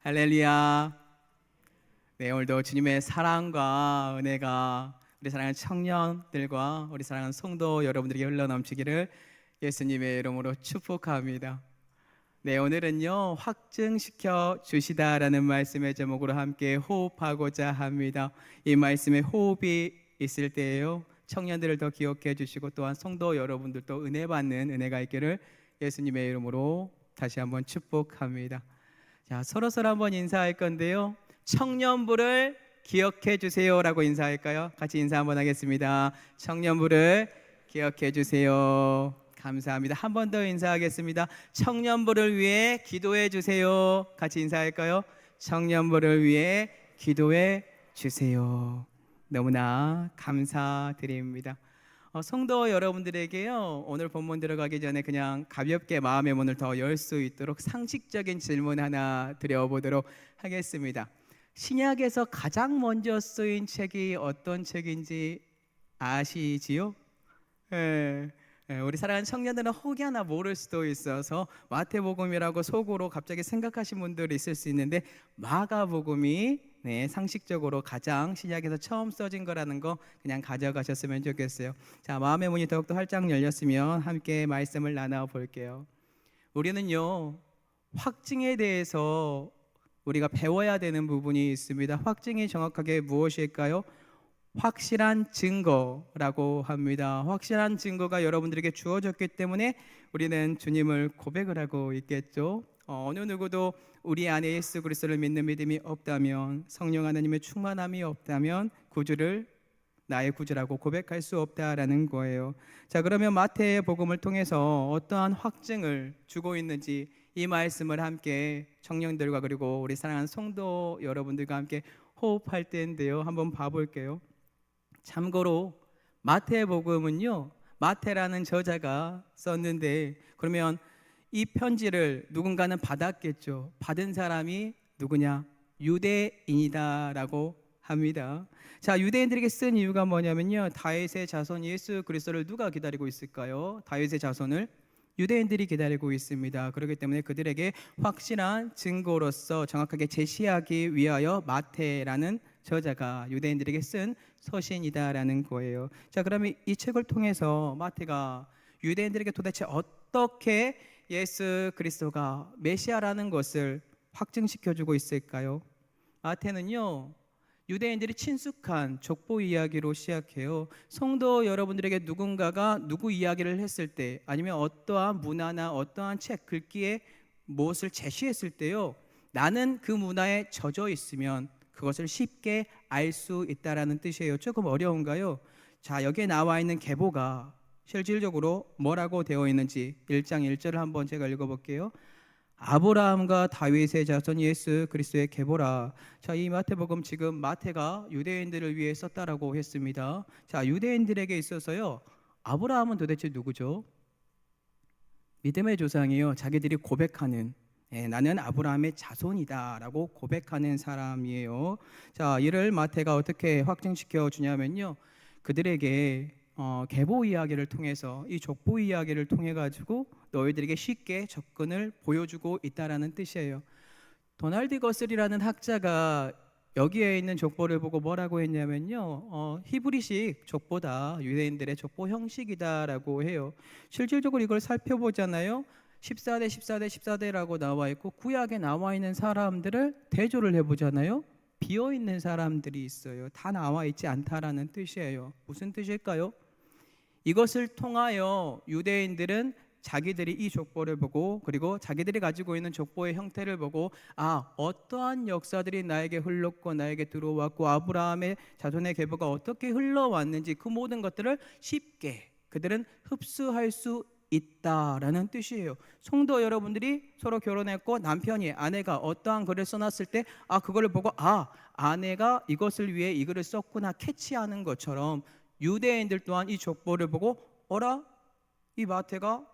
할렐루야. 네, 오늘도 주님의 사랑과 은혜가 우리 사랑하는 청년들과 우리 사랑하는 성도 여러분들에게 흘러넘치기를 예수님의 이름으로 축복합니다. 네, 오늘은요, 확증시켜 주시다라는 말씀의 제목으로 함께 호흡하고자 합니다. 이 말씀에 호흡이 있을 때에요, 청년들을 더 기억해 주시고 또한 성도 여러분들도 은혜 받는 은혜가 있기를 예수님의 이름으로 다시 한번 축복합니다. 자, 서로 한번 인사할 건데요, 청년부를 기억해 주세요라고 인사할까요? 같이 인사 한번 하겠습니다. 청년부를 기억해 주세요. 감사합니다. 한 번 더 인사하겠습니다. 청년부를 위해 기도해 주세요. 같이 인사할까요? 청년부를 위해 기도해 주세요. 너무나 감사드립니다. 성도 여러분들에게요, 오늘 본문 들어가기 전에 그냥 가볍게 마음의 문을 더 열 수 있도록 상식적인 질문 하나 드려보도록 하겠습니다. 신약에서 가장 먼저 쓰인 책이 어떤 책인지 아시지요? 우리 사랑하는 청년들은 혹여나 모를 수도 있어서 마태복음이라고 속으로 갑자기 생각하신 분들이 있을 수 있는데, 마가복음이 상식적으로 가장 신약에서 처음 써진 거라는 거 그냥 가져가셨으면 좋겠어요. 자, 마음의 문이 더욱더 활짝 열렸으면 함께 말씀을 나눠볼게요. 우리는요, 확증에 대해서 우리가 배워야 되는 부분이 있습니다. 확증이 정확하게 무엇일까요? 확실한 증거라고 합니다. 확실한 증거가 여러분들에게 주어졌기 때문에 우리는 주님을 고백을 하고 있겠죠. 어느 누구도 우리 안에 예수 그리스도를 믿는 믿음이 없다면, 성령 하나님의 충만함이 없다면 구주를 나의 구주라고 고백할 수 없다라는 거예요. 자, 그러면 마태의 복음을 통해서 어떠한 확증을 주고 있는지 이 말씀을 함께 청년들과 그리고 우리 사랑하는 성도 여러분들과 함께 호흡할 때인데요, 한번 봐볼게요. 참고로 마태복음은요, 마태라는 저자가 썼는데, 그러면 이 편지를 누군가는 받았겠죠. 받은 사람이 누구냐? 유대인이다라고 합니다. 자, 유대인들에게 쓴 이유가 뭐냐면요, 다윗의 자손 예수 그리스도를 누가 기다리고 있을까요? 다윗의 자손을 유대인들이 기다리고 있습니다. 그렇기 때문에 그들에게 확실한 증거로서 정확하게 제시하기 위하여 마태라는 저자가 유대인들에게 쓴 서신이다라는 거예요. 자, 그러면 이 책을 통해서 마태가 유대인들에게 도대체 어떻게 예수 그리스도가 메시아라는 것을 확증시켜주고 있을까요? 마태는요, 유대인들이 친숙한 족보 이야기로 시작해요. 성도 여러분들에게 누군가가 누구 이야기를 했을 때, 아니면 어떠한 문화나 어떠한 책 글귀에 무엇을 제시했을 때요, 나는 그 문화에 젖어 있으면 그것을 쉽게 알 수 있다라는 뜻이에요. 조금 어려운가요? 자, 여기에 나와 있는 계보가 실질적으로 뭐라고 되어 있는지 1장 1절을 한번 제가 읽어볼게요. 아브라함과 다윗의 자손 예수 그리스도의 계보라. 자, 이 마태복음 지금 마태가 유대인들을 위해 썼다라고 했습니다. 자, 유대인들에게 있어서요, 아브라함은 도대체 누구죠? 믿음의 조상이요, 자기들이 고백하는, 나는 아브라함의 자손이다라고 고백하는 사람이에요. 자, 이를 마태가 어떻게 확증시켜 주냐면요, 그들에게 계보 이야기를 통해서, 이 족보 이야기를 통해 가지고 너희들에게 쉽게 접근을 보여주고 있다라는 뜻이에요. 도널드 거슬이라는 학자가 여기에 있는 족보를 보고 뭐라고 했냐면요, 히브리식 족보다 유대인들의 족보 형식이다라고 해요. 실질적으로 이걸 살펴보잖아요. 14대 14대 14대라고 나와 있고, 구약에 나와 있는 사람들을 대조를 해보잖아요. 비어있는 사람들이 있어요. 다 나와 있지 않다라는 뜻이에요. 무슨 뜻일까요? 이것을 통하여 유대인들은 자기들이 이 족보를 보고, 그리고 자기들이 가지고 있는 족보의 형태를 보고, 어떠한 역사들이 나에게 흘렀고 나에게 들어왔고 아브라함의 자손의 계보가 어떻게 흘러왔는지 그 모든 것들을 쉽게 그들은 흡수할 수 있다라는 뜻이에요. 성도 여러분들이 서로 결혼했고 남편이, 아내가 어떠한 글을 써놨을 때 그거를 보고 아내가 이것을 위해 이 글을 썼구나 캐치하는 것처럼, 유대인들 또한 이 족보를 보고 어라? 이 마태가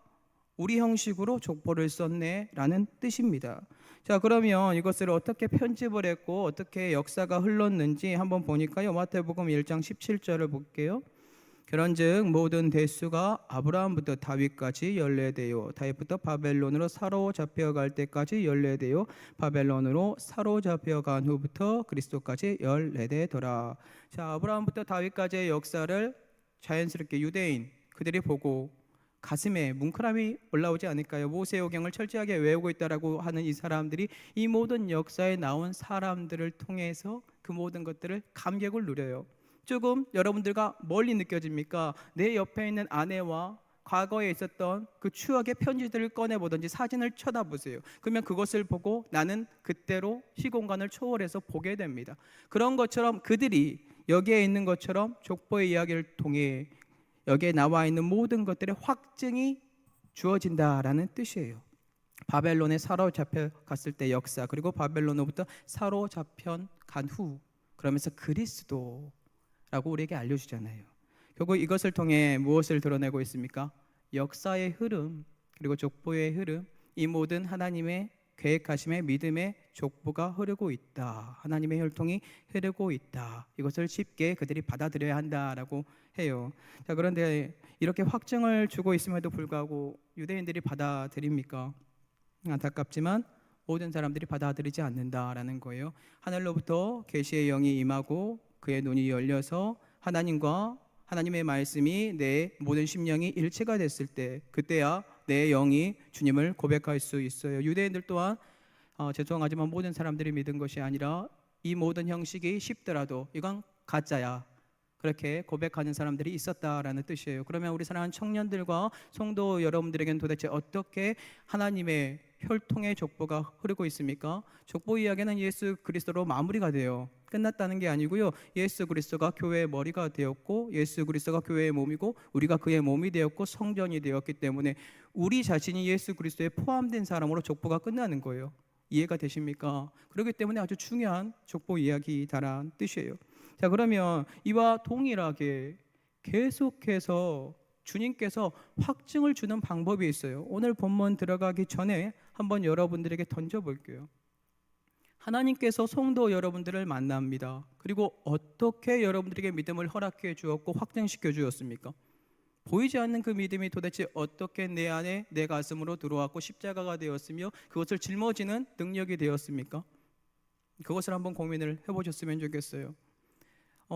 우리 형식으로 족보를 썼네 라는 뜻입니다. 자, 그러면 이것을 어떻게 편집을 했고 어떻게 역사가 흘렀는지 한번 보니까요, 마태복음 1장 17절을 볼게요. 그런즉 모든 대수가 아브라함부터 다윗까지 연례되요 다윗부터 바벨론으로 사로잡혀갈 때까지 연례되요 바벨론으로 사로잡혀간 후부터 그리스도까지 연례되더라. 자, 아브라함부터 다윗까지의 역사를 자연스럽게 유대인 그들이 보고 가슴에 뭉클함이 올라오지 않을까요? 모세오경을 철저하게 외우고 있다라고 하는 이 사람들이 이 모든 역사에 나온 사람들을 통해서 그 모든 것들을 감격을 누려요. 조금 여러분들과 멀리 느껴집니까? 내 옆에 있는 아내와 과거에 있었던 그 추억의 편지들을 꺼내보든지 사진을 쳐다보세요. 그러면 그것을 보고 나는 그때로 시공간을 초월해서 보게 됩니다. 그런 것처럼 그들이 여기에 있는 것처럼 족보의 이야기를 통해 여기에 나와 있는 모든 것들의 확증이 주어진다라는 뜻이에요. 바벨론에 사로잡혀 갔을 때 역사, 그리고 바벨론으로부터 사로잡혀 간 후, 그러면서 그리스도라고 우리에게 알려주잖아요. 결국 이것을 통해 무엇을 드러내고 있습니까? 역사의 흐름, 그리고 족보의 흐름, 이 모든 하나님의 계획하심의 믿음의 족보가 흐르고 있다. 하나님의 혈통이 흐르고 있다. 이것을 쉽게 그들이 받아들여야 한다라고 해요. 자, 그런데 이렇게 확증을 주고 있음에도 불구하고 유대인들이 받아들입니까? 안타깝지만 모든 사람들이 받아들이지 않는다라는 거예요. 하늘로부터 계시의 영이 임하고 그의 눈이 열려서 하나님과 하나님의 말씀이 내 모든 심령이 일체가 됐을 때, 그때야 내 영이 주님을 고백할 수 있어요. 유대인들 또한 죄송하지만 모든 사람들이 믿은 것이 아니라 이 모든 형식이 쉽더라도 이건 가짜야, 그렇게 고백하는 사람들이 있었다라는 뜻이에요. 그러면 우리 사랑하는 청년들과 성도 여러분들에게는 도대체 어떻게 하나님의 혈통의 족보가 흐르고 있습니까? 족보 이야기는 예수 그리스도로 마무리가 돼요. 끝났다는 게 아니고요. 예수 그리스도가 교회의 머리가 되었고, 예수 그리스도가 교회의 몸이고, 우리가 그의 몸이 되었고 성전이 되었기 때문에 우리 자신이 예수 그리스도에 포함된 사람으로 족보가 끝나는 거예요. 이해가 되십니까? 그렇기 때문에 아주 중요한 족보 이야기다라는 뜻이에요. 자, 그러면 이와 동일하게 계속해서 주님께서 확증을 주는 방법이 있어요. 오늘 본문 들어가기 전에 한번 여러분들에게 던져볼게요. 하나님께서 성도 여러분들을 만납니다. 그리고 어떻게 여러분들에게 믿음을 허락해 주었고 확증시켜 주었습니까? 보이지 않는 그 믿음이 도대체 어떻게 내 안에 내 가슴으로 들어왔고 십자가가 되었으며 그것을 짊어지는 능력이 되었습니까? 그것을 한번 고민을 해보셨으면 좋겠어요.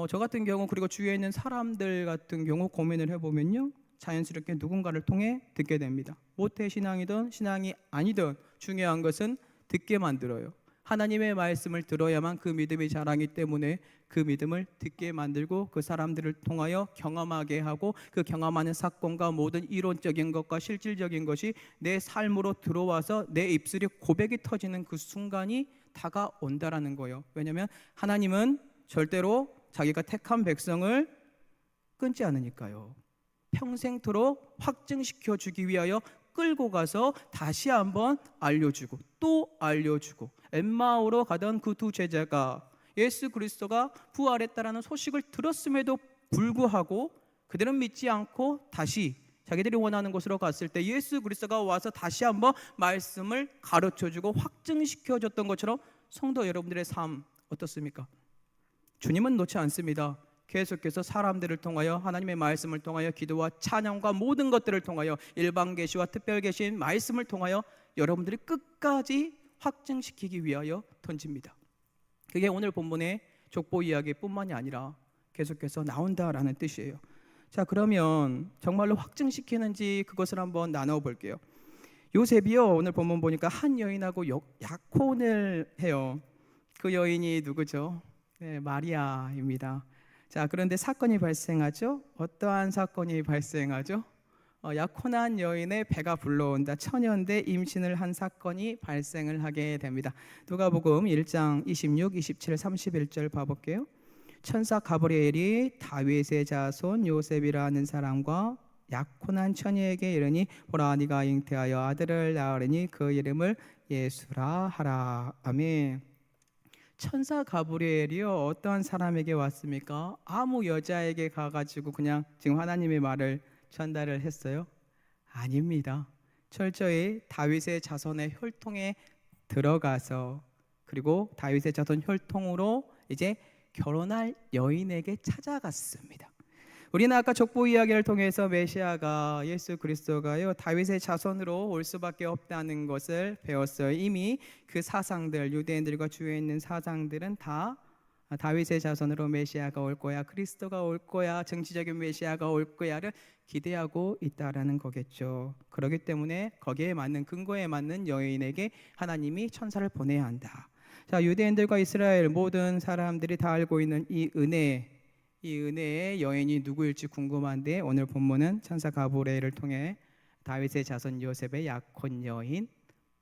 저 같은 경우, 그리고 주위에 있는 사람들 같은 경우 고민을 해보면요, 자연스럽게 누군가를 통해 듣게 됩니다. 모태 신앙이든 신앙이 아니든 중요한 것은 듣게 만들어요. 하나님의 말씀을 들어야만 그 믿음이 자라기 때문에 그 믿음을 듣게 만들고 그 사람들을 통하여 경험하게 하고, 그 경험하는 사건과 모든 이론적인 것과 실질적인 것이 내 삶으로 들어와서 내 입술에 고백이 터지는 그 순간이 다가온다라는 거예요. 왜냐하면 하나님은 절대로 자기가 택한 백성을 끊지 않으니까요. 평생토록 확증시켜 주기 위하여 끌고 가서 다시 한번 알려주고 또 알려주고, 엠마오로 가던 그 두 제자가 예수 그리스도가 부활했다라는 소식을 들었음에도 불구하고 그들은 믿지 않고 다시 자기들이 원하는 곳으로 갔을 때 예수 그리스도가 와서 다시 한번 말씀을 가르쳐주고 확증시켜줬던 것처럼 성도 여러분들의 삶 어떻습니까? 주님은 놓지 않습니다. 계속해서 사람들을 통하여 하나님의 말씀을 통하여 기도와 찬양과 모든 것들을 통하여 일반 계시와 특별 계시인 말씀을 통하여 여러분들이 끝까지 확증시키기 위하여 던집니다. 그게 오늘 본문의 족보 이야기뿐만이 아니라 계속해서 나온다라는 뜻이에요. 자, 그러면 정말로 확증시키는지 그것을 한번 나눠볼게요. 요셉이요, 오늘 본문 보니까 한 여인하고 약혼을 해요. 그 여인이 누구죠? 네, 마리아입니다. 자, 그런데 사건이 발생하죠. 어떠한 사건이 발생하죠? 약혼한 여인의 배가 불러온다. 처녀인데 임신을 한 사건이 발생을 하게 됩니다. 누가복음 1장 26, 27, 31절 봐볼게요. 천사 가브리엘이 다윗의 자손 요셉이라는 사람과 약혼한 처녀에게 이르니, 보라, 네가 잉태하여 아들을 낳으리니 그 이름을 예수라 하라. 아멘. 천사 가브리엘이요, 어떠한 사람에게 왔습니까? 아무 여자에게 가가지고 그냥 지금 하나님의 말을 전달을 했어요? 아닙니다. 철저히 다윗의 자손의 혈통에 들어가서, 그리고 다윗의 자손 혈통으로 이제 결혼할 여인에게 찾아갔습니다. 우리는 아까 족보 이야기를 통해서 메시아가 예수 그리스도가요 다윗의 자손으로 올 수밖에 없다는 것을 배웠어요. 이미 그 사상들 유대인들과 주위에 있는 사상들은 다 다윗의 자손으로 메시아가 올 거야, 그리스도가 올 거야, 정치적인 메시아가 올 거야를 기대하고 있다라는 거겠죠. 그렇기 때문에 거기에 맞는 근거에 맞는 여인에게 하나님이 천사를 보내야 한다. 자, 유대인들과 이스라엘 모든 사람들이 다 알고 있는 이 은혜의 여인이 누구일지 궁금한데 오늘 본문은 천사 가브리엘을 통해 다윗의 자손 요셉의 약혼 여인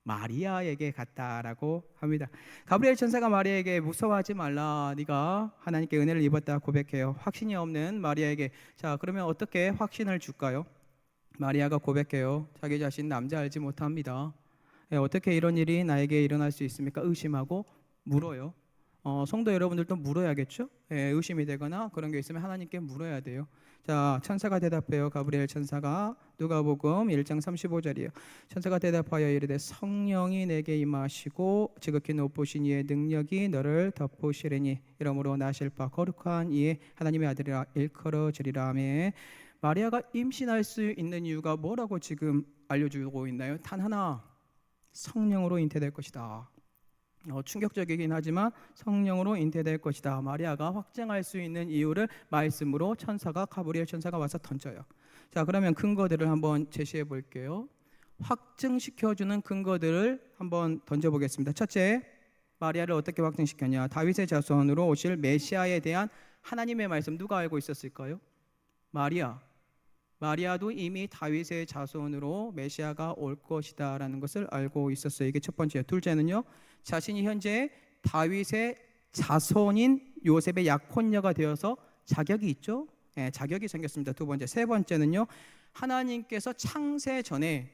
마리아에게 갔다라고 합니다. 가브리엘 천사가 마리아에게 무서워하지 말라, 네가 하나님께 은혜를 입었다 고백해요. 확신이 없는 마리아에게. 자, 그러면 어떻게 확신을 줄까요? 마리아가 고백해요. 자기 자신 남자 알지 못합니다. 어떻게 이런 일이 나에게 일어날 수 있습니까? 의심하고 물어요. 성도 여러분들도 물어야겠죠? 의심이 되거나 그런 게 있으면 하나님께 물어야 돼요. 자, 천사가 대답해요. 가브리엘 천사가 누가복음 1장 35절이에요. 천사가 대답하여 이르되 성령이 내게 임하시고 지극히 높으신 이의 능력이 너를 덮으시리니 이러므로 나실 바 거룩한 이의 하나님의 아들이라 일컬어지리라 하며 마리아가 임신할 수 있는 이유가 뭐라고 지금 알려주고 있나요? 단 하나, 성령으로 잉태될 것이다. 충격적이긴 하지만 성령으로 잉태될 것이다. 마리아가 확증할 수 있는 이유를 말씀으로 가브리엘 천사가 와서 던져요. 자, 그러면 근거들을 한번 제시해 볼게요. 확증시켜주는 근거들을 한번 던져보겠습니다. 첫째, 마리아를 어떻게 확증시켰냐? 다윗의 자손으로 오실 메시아에 대한 하나님의 말씀 누가 알고 있었을까요? 마리아도 이미 다윗의 자손으로 메시아가 올 것이다라는 것을 알고 있었어요. 이게 첫 번째예요. 둘째는요, 자신이 현재 다윗의 자손인 요셉의 약혼녀가 되어서 자격이 있죠. 자격이 생겼습니다. 두 번째. 세 번째는요, 하나님께서 창세 전에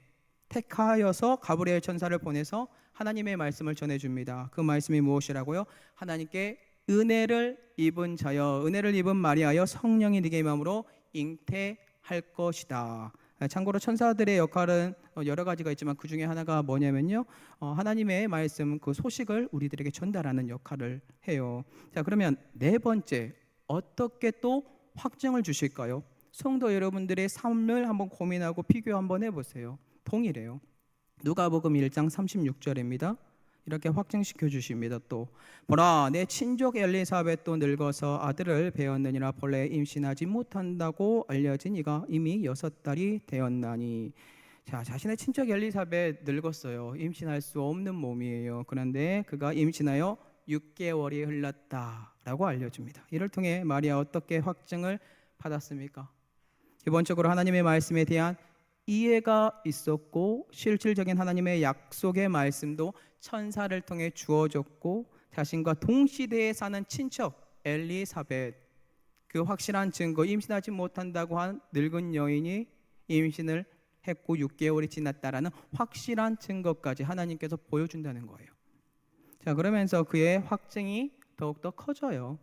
택하여서 가브리엘 천사를 보내서 하나님의 말씀을 전해줍니다. 그 말씀이 무엇이라고요? 하나님께 은혜를 입은 자여, 은혜를 입은 마리아여, 성령이 네게 임함으로 잉태할 것이다. 참고로 천사들의 역할은 여러 가지가 있지만 그 중에 하나가 뭐냐면요, 하나님의 말씀 그 소식을 우리들에게 전달하는 역할을 해요. 자, 그러면 네 번째, 어떻게 또 확증을 주실까요? 성도 여러분들의 삶을 한번 고민하고 비교 한번 해보세요. 동일해요. 누가복음 1장 36절입니다. 이렇게 확증시켜 주십니다. 또 보라, 내 친족 엘리사벳도 늙어서 아들을 배었느니라. 본래 임신하지 못한다고 알려진 이가 이미 6달이 되었나니. 자, 자신의 친척 엘리사벳 늙었어요. 임신할 수 없는 몸이에요. 그런데 그가 임신하여 6개월이 흘렀다라고 알려줍니다. 이를 통해 마리아 어떻게 확증을 받았습니까? 기본적으로 하나님의 말씀에 대한 이해가 있었고, 실질적인 하나님의 약속의 말씀도 천사를 통해 주어졌고, 자신과 동시대에 사는 친척 엘리사벳, 그 확실한 증거, 임신하지 못한다고 한 늙은 여인이 임신을 했고 6개월이 지났다라는 확실한 증거까지 하나님께서 보여준다는 거예요. 자, 그러면서 그의 확증이 더욱더 커져요.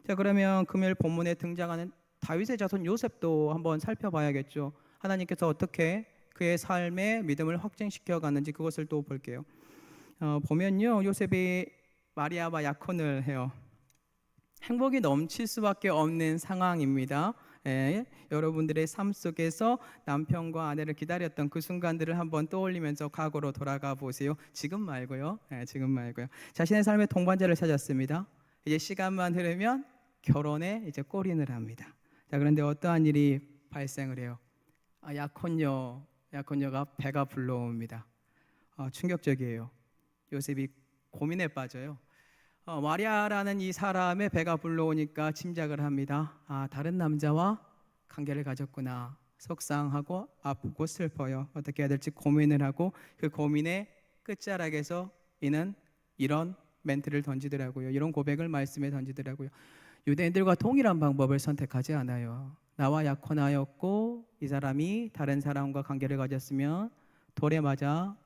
자, 그러면 금요일 본문에 등장하는 다윗의 자손 요셉도 한번 살펴봐야겠죠. 하나님께서 어떻게 그의 삶의 믿음을 확증시켜 가는지 그것을 또 볼게요. 보면요, 요셉이 마리아와 약혼을 해요. 행복이 넘칠 수밖에 없는 상황입니다. 여러분들의 삶 속에서 남편과 아내를 기다렸던 그 순간들을 한번 떠올리면서 과거로 돌아가 보세요. 지금 말고요. 지금 말고요. 자신의 삶의 동반자를 찾았습니다. 이제 시간만 흐르면 결혼에 이제 골인을 합니다. 자, 그런데 어떠한 일이 발생을 해요? 약혼녀가 배가 불러옵니다. 충격적이에요. 요셉이 고민에 빠져요. 마리아라는 이 사람의 배가 불러오니까 짐작을 합니다. 다른 남자와 관계를 가졌구나. 속상하고 아프고 슬퍼요. 어떻게 해야 될지 고민을 하고, 그 고민의 끝자락에서 이는 이런 멘트를 던지더라고요. 이런 고백을 말씀에 던지더라고요. 유대인들과 동일한 방법을 선택하지 않아요. 나와 약혼하였고 이 사람이 다른 사람과 관계를 가졌으면 돌에 맞아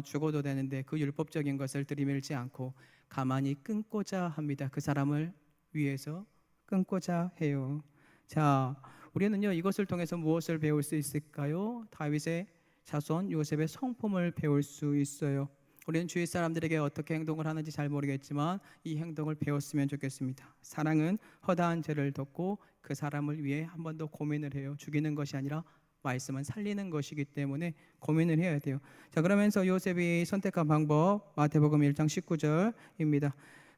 죽어도 되는데 그 율법적인 것을 들이밀지 않고 가만히 끊고자 합니다. 그 사람을 위해서 끊고자 해요. 자, 우리는요, 이것을 통해서 무엇을 배울 수 있을까요? 다윗의 자손 요셉의 성품을 배울 수 있어요. 우리는 주위 사람들에게 어떻게 행동을 하는지 잘 모르겠지만 이 행동을 배웠으면 좋겠습니다. 사랑은 허다한 죄를 덮고 그 사람을 위해 한 번 더 고민을 해요. 죽이는 것이 아니라 말씀은 살리는 것이기 때문에 고민을 해야 돼요. 자, 그러면서 요셉이 선택한 방법 마태복음 1장 19절입니다.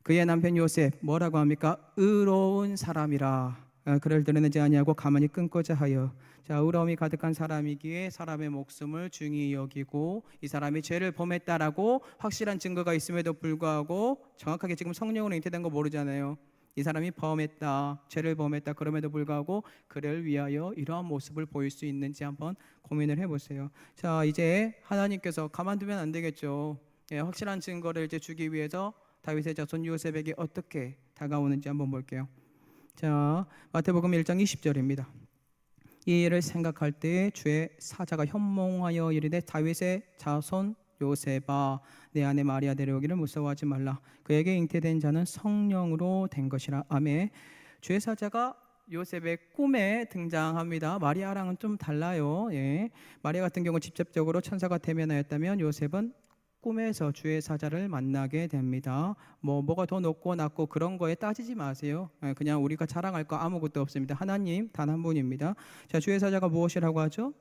그의 남편 요셉 뭐라고 합니까? 의로운 사람이라 그를 드러내지 아니하고 가만히 끊고자 하여. 자, 의로움이 가득한 사람이기에 사람의 목숨을 중히 여기고 이 사람이 죄를 범했다라고 확실한 증거가 있음에도 불구하고 정확하게 지금 성령으로 잉태된 거 모르잖아요. 이 사람이 범했다, 죄를 범했다 그럼에도 불구하고 그를 위하여 이러한 모습을 보일 수 있는지 한번 고민을 해보세요. 자, 이제 하나님께서 가만두면 안 되겠죠. 예, 확실한 증거를 이제 주기 위해서 다윗의 자손 요셉에게 어떻게 다가오는지 한번 볼게요. 자, 마태복음 1장 20절입니다. 이 일을 생각할 때 주의 사자가 현몽하여 이르되 다윗의 자손 요셉아 내 아내 마리아 데려오기를 무서워하지 말라. 그에게 잉태된 자는 성령으로 된 것이라. 아멘. 주의 사자가 요셉의 꿈에 등장합니다. 마리아랑은 좀 달라요. 예. 마리아 같은 경우 직접적으로 천사가 대면하였다면 요셉은 꿈에서 주의 사자를 만나게 됩니다. 뭐가 더 높고 낮고 그런 거에 따지지 마세요. 그냥 우리가 자랑할 거 아무것도 없습니다. 하나님 단 한 분입니다. 자, 주의 사자가 무엇이라고 하죠?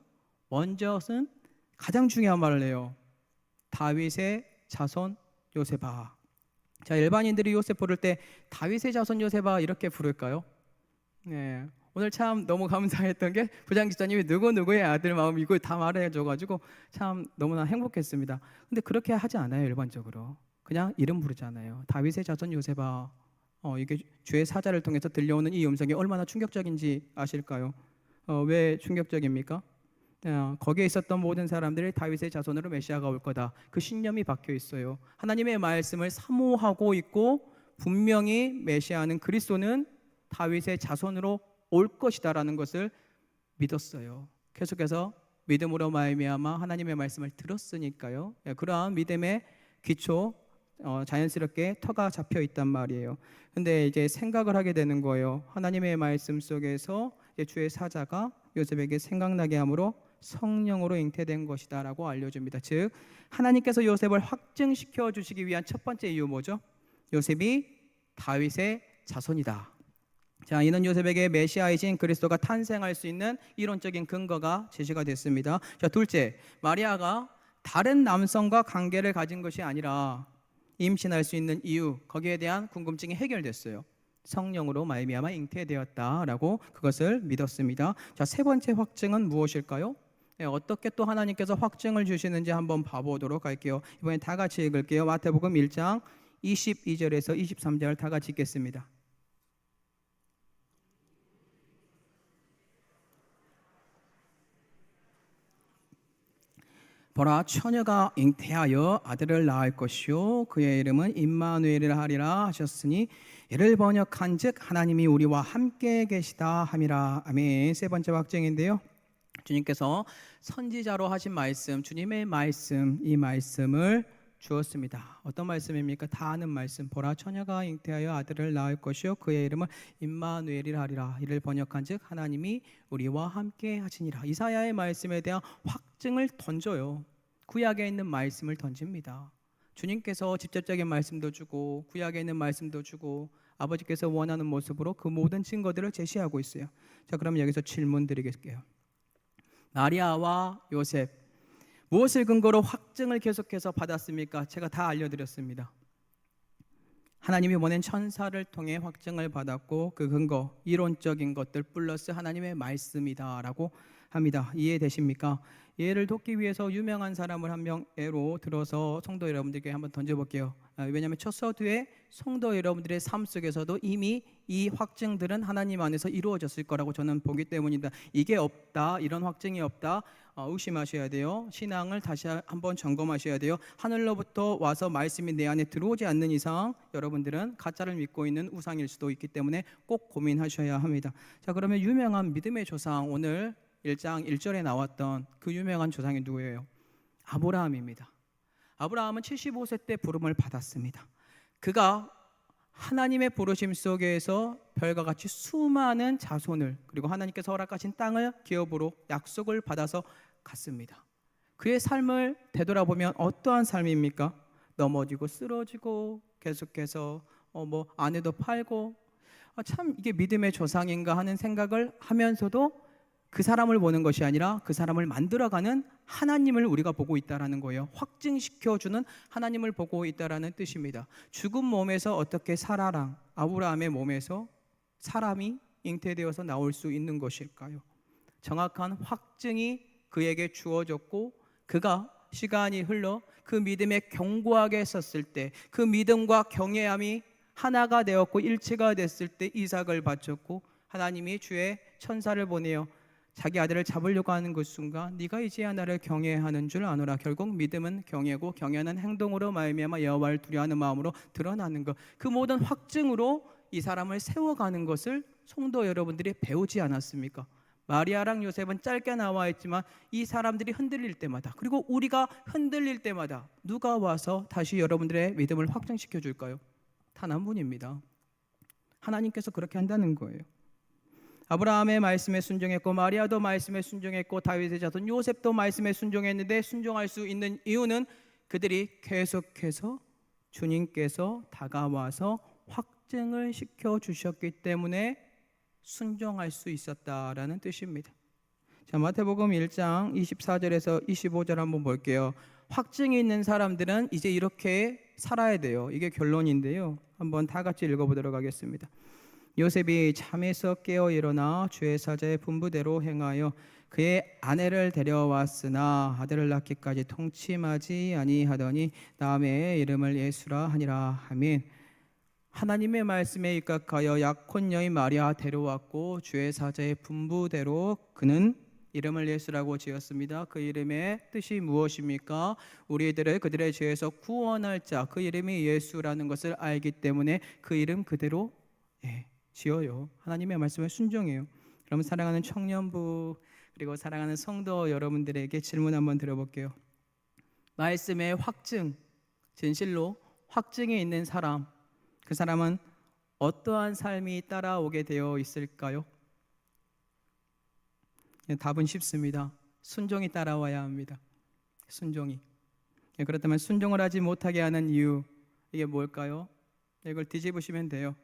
먼저는 가장 중요한 말을 해요. 다윗의 자손 요셉아. 자, 일반인들이 요셉 부를 때 다윗의 자손 요셉아 이렇게 부를까요? 네. 오늘 참 너무 감사했던 게 부장 기자님이 누구누구의 아들 마음 이걸 다 말해줘가지고 참 너무나 행복했습니다. 근데 그렇게 하지 않아요. 일반적으로 그냥 이름 부르잖아요. 다윗의 자손 요셉아. 이게 주의 사자를 통해서 들려오는 이 음성이 얼마나 충격적인지 아실까요? 왜 충격적입니까? 거기에 있었던 모든 사람들이 다윗의 자손으로 메시아가 올 거다. 그 신념이 박혀 있어요. 하나님의 말씀을 사모하고 있고 분명히 메시아는 그리스도는 다윗의 자손으로 올 것이다라는 것을 믿었어요. 계속해서 믿음으로 말미암아 하나님의 말씀을 들었으니까요. 그러한 믿음의 기초 자연스럽게 터가 잡혀 있단 말이에요. 근데 이제 생각을 하게 되는 거예요. 하나님의 말씀 속에서 주의 사자가 요셉에게 생각나게 함으로 성령으로 잉태된 것이다라고 알려줍니다. 즉 하나님께서 요셉을 확증시켜 주시기 위한 첫 번째 이유 뭐죠? 요셉이 다윗의 자손이다. 자, 이는 요셉에게 메시아이신 그리스도가 탄생할 수 있는 이론적인 근거가 제시가 됐습니다. 자, 둘째, 마리아가 다른 남성과 관계를 가진 것이 아니라 임신할 수 있는 이유, 거기에 대한 궁금증이 해결됐어요. 성령으로 말미암아 잉태되었다라고 그것을 믿었습니다. 자, 세 번째 확증은 무엇일까요? 네, 어떻게 또 하나님께서 확증을 주시는지 한번 봐보도록 할게요. 이번엔 다 같이 읽을게요. 마태복음 1장 22절에서 23절 다 같이 읽겠습니다. 보라, 처녀가 잉태하여 아들을 낳을 것이요 그의 이름은 임마누엘이라 하리라 하셨으니 이를 번역한즉 하나님이 우리와 함께 계시다 함이라. 아멘. 세 번째 확증인데요, 주님께서 선지자로 하신 말씀, 주님의 말씀, 이 말씀을 주었습니다. 어떤 말씀입니까? 다 아는 말씀. 보라, 처녀가 잉태하여 아들을 낳을 것이요 그의 이름은 임마누엘이라 하리라. 이를 번역한즉 하나님이 우리와 함께 하시니라. 이사야의 말씀에 대한 확증을 던져요. 구약에 있는 말씀을 던집니다. 주님께서 직접적인 말씀도 주고 구약에 있는 말씀도 주고 아버지께서 원하는 모습으로 그 모든 증거들을 제시하고 있어요. 자, 그럼 여기서 질문 드리겠게요. 마리아와 요셉 무엇을 근거로 확증을 계속해서 받았습니까? 제가 다 알려드렸습니다. 하나님이 보낸 천사를 통해 확증을 받았고 그 근거, 이론적인 것들 플러스 하나님의 말씀이다라고 합니다. 이해되십니까? 예를 돕기 위해서 유명한 사람을 한 명 예로 들어서 성도 여러분들께 한번 던져볼게요. 왜냐하면 첫 서두에 성도 여러분들의 삶 속에서도 이미 이 확증들은 하나님 안에서 이루어졌을 거라고 저는 보기 때문이다. 이게 없다, 이런 확증이 없다, 의심하셔야 돼요. 신앙을 다시 한번 점검하셔야 돼요. 하늘로부터 와서 말씀이 내 안에 들어오지 않는 이상 여러분들은 가짜를 믿고 있는 우상일 수도 있기 때문에 꼭 고민하셔야 합니다. 자, 그러면 유명한 믿음의 조상, 오늘 1장 1절에 나왔던 그 유명한 조상이 누구예요? 아브라함입니다. 아브라함은 75세 때 부름을 받았습니다. 그가 하나님의 부르심 속에서 별과 같이 수많은 자손을 그리고 하나님께서 허락하신 땅을 기업으로 약속을 받아서 갔습니다. 그의 삶을 되돌아보면 어떠한 삶입니까? 넘어지고 쓰러지고 계속해서 아내도 팔고 참 이게 믿음의 조상인가 하는 생각을 하면서도 그 사람을 보는 것이 아니라 그 사람을 만들어가는 하나님을 우리가 보고 있다라는 거예요. 확증시켜주는 하나님을 보고 있다라는 뜻입니다. 죽은 몸에서 어떻게 사라랑 아브라함의 몸에서 사람이 잉태되어서 나올 수 있는 것일까요? 정확한 확증이 그에게 주어졌고 그가 시간이 흘러 그 믿음에 견고하게 섰을 때 그 믿음과 경외함이 하나가 되었고 일체가 됐을 때 이삭을 바쳤고 하나님이 주의 천사를 보내어 자기 아들을 잡으려고 하는 그 순간 네가 이제야 나를 경외하는 줄 아노라. 결국 믿음은 경외고 경외는 행동으로 말미암아 여호와를 두려워하는 마음으로 드러나는 것. 그 모든 확증으로 이 사람을 세워가는 것을 성도 여러분들이 배우지 않았습니까? 마리아랑 요셉은 짧게 나와 있지만 이 사람들이 흔들릴 때마다 그리고 우리가 흔들릴 때마다 누가 와서 다시 여러분들의 믿음을 확증시켜 줄까요? 단 한 분입니다. 하나님께서 그렇게 한다는 거예요. 아브라함의 말씀에 순종했고 마리아도 말씀에 순종했고 다윗의 자손 요셉도 말씀에 순종했는데 순종할 수 있는 이유는 그들이 계속해서 주님께서 다가와서 확증을 시켜주셨기 때문에 순종할 수 있었다라는 뜻입니다. 자, 마태복음 1장 24절에서 25절 한번 볼게요. 확증이 있는 사람들은 이제 이렇게 살아야 돼요. 이게 결론인데요. 한번 다 같이 읽어보도록 하겠습니다. 요셉이 잠에서 깨어 일어나 주의 사자의 분부대로 행하여 그의 아내를 데려왔으나 아들을 낳기까지 통침하지 아니하더니 다음에 이름을 예수라 하니라. 아멘. 하나님의 말씀에 입각하여 약혼 여인 마리아 데려왔고 주의 사자의 분부대로 그는 이름을 예수라고 지었습니다. 그 이름의 뜻이 무엇입니까? 우리들을 그들의 죄에서 구원할 자, 그 이름이 예수라는 것을 알기 때문에 그 이름 그대로 지어요. 하나님의 말씀에 순종해요. 그럼 사랑하는 청년부 그리고 사랑하는 성도 여러분들에게 질문 한번 드려볼게요. 말씀의 확증, 진실로 확증이 있는 사람, 그 사람은 어떠한 삶이 따라오게 되어 있을까요? 답은 쉽습니다. 순종이 따라와야 합니다. 순종이. 그렇다면 순종을 하지 못하게 하는 이유, 이게 뭘까요? 이걸 뒤집으시면 돼요.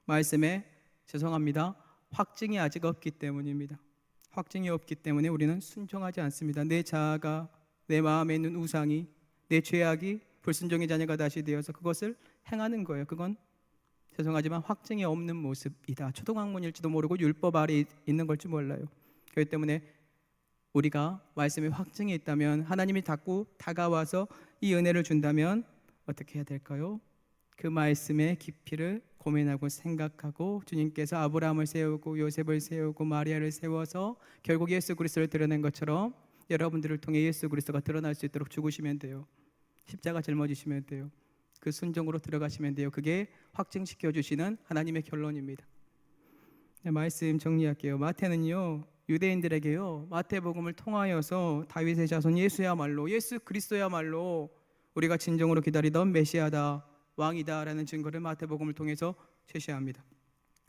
말씀에 죄송합니다. 확증이 아직 없기 때문입니다. 확증이 없기 때문에 우리는 순종하지 않습니다. 내 자아가, 내 마음에 있는 우상이, 내 죄악이 불순종의 자녀가 다시 되어서 그것을 행하는 거예요. 그건 죄송하지만 확증이 없는 모습이다. 초등학문일지도 모르고 율법 아래 있는 걸지 몰라요. 그렇기 때문에 우리가 말씀에 확증이 있다면 하나님이 자꾸 다가와서 이 은혜를 준다면 어떻게 해야 될까요? 그 말씀의 깊이를 고민하고 생각하고 주님께서 아브라함을 세우고 요셉을 세우고 마리아를 세워서 결국 예수 그리스도를 드러낸 것처럼 여러분들을 통해 예수 그리스도가 드러날 수 있도록 죽으시면 돼요. 십자가 짊어지시면 돼요. 그 순종으로 들어가시면 돼요. 그게 확증시켜 주시는 하나님의 결론입니다. 말씀 정리할게요. 마태는요 유대인들에게요 마태복음을 통하여서 다윗의 자손 예수야말로 예수 그리스도야말로 우리가 진정으로 기다리던 메시아다 왕이다라는 증거를 마태복음을 통해서 제시합니다.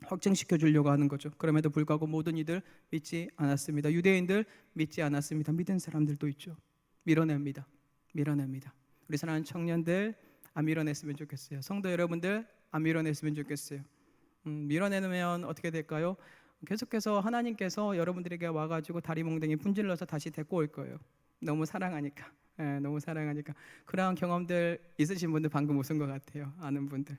확증시켜 주려고 하는 거죠. 그럼에도 불구하고 모든 이들 믿지 않았습니다. 유대인들 믿지 않았습니다. 믿은 사람들도 있죠. 밀어냅니다. 우리 사랑하는 청년들 안 밀어냈으면 좋겠어요. 성도 여러분들 안 밀어냈으면 좋겠어요. 밀어내면 어떻게 될까요? 계속해서 하나님께서 여러분들에게 와가지고 다리 몽둥이 분질러서 다시 데리고 올 거예요. 너무 사랑하니까. 너무 사랑하니까. 그러한 경험들 있으신 분들 방금 웃은 것 같아요. 아는 분들.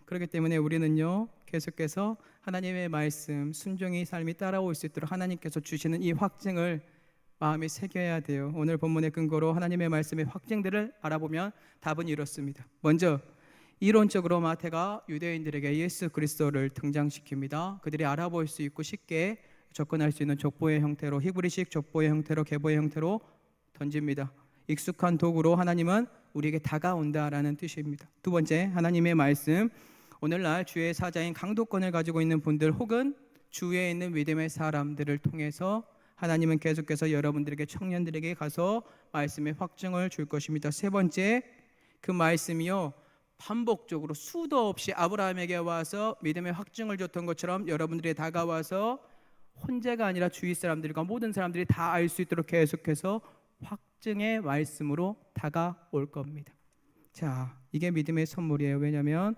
그렇기 때문에 우리는요 계속해서 하나님의 말씀 순종의 삶이 따라올 수 있도록 하나님께서 주시는 이 확증을 마음에 새겨야 돼요. 오늘 본문의 근거로 하나님의 말씀의 확증들을 알아보면 답은 이렇습니다. 먼저 이론적으로 마태가 유대인들에게 예수 그리스도를 등장시킵니다. 그들이 알아볼 수 있고 쉽게 접근할 수 있는 족보의 형태로 히브리식 족보의 형태로 계보의 형태로 던집니다. 익숙한 도구로 하나님은 우리에게 다가온다라는 뜻입니다. 두 번째, 하나님의 말씀. 오늘날 주의 사자인 강도권을 가지고 있는 분들 혹은 주위에 있는 믿음의 사람들을 통해서 하나님은 계속해서 여러분들에게 청년들에게 가서 말씀의 확증을 줄 것입니다. 세 번째, 그 말씀이요 반복적으로 수도 없이 아브라함에게 와서 믿음의 확증을 줬던 것처럼 여러분들이 다가와서 혼자가 아니라 주위 사람들과 모든 사람들이 다 알 수 있도록 계속해서 확증의 말씀으로 다가올 겁니다. 자, 이게 믿음의 선물이에요. 왜냐하면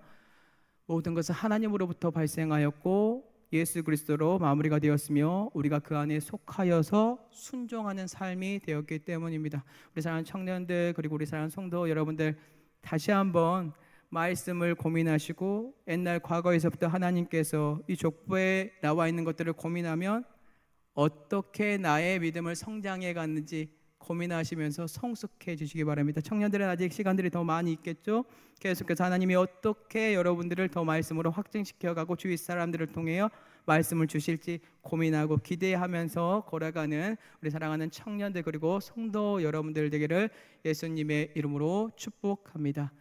모든 것은 하나님으로부터 발생하였고 예수 그리스도로 마무리가 되었으며 우리가 그 안에 속하여서 순종하는 삶이 되었기 때문입니다. 우리 사랑하는 청년들 그리고 우리 사랑하는 성도 여러분들, 다시 한번 말씀을 고민하시고 옛날 과거에서부터 하나님께서 이 족보에 나와 있는 것들을 고민하면 어떻게 나의 믿음을 성장해 갔는지 고민하시면서 성숙해 주시기 바랍니다. 청년들은 아직 시간들이 더 많이 있겠죠. 계속해서 하나님이 어떻게 여러분들을 더 말씀으로 확증시켜가고 주위 사람들을 통하여 말씀을 주실지 고민하고 기대하면서 걸어가는 우리 사랑하는 청년들 그리고 성도 여러분들 되기를 예수님의 이름으로 축복합니다.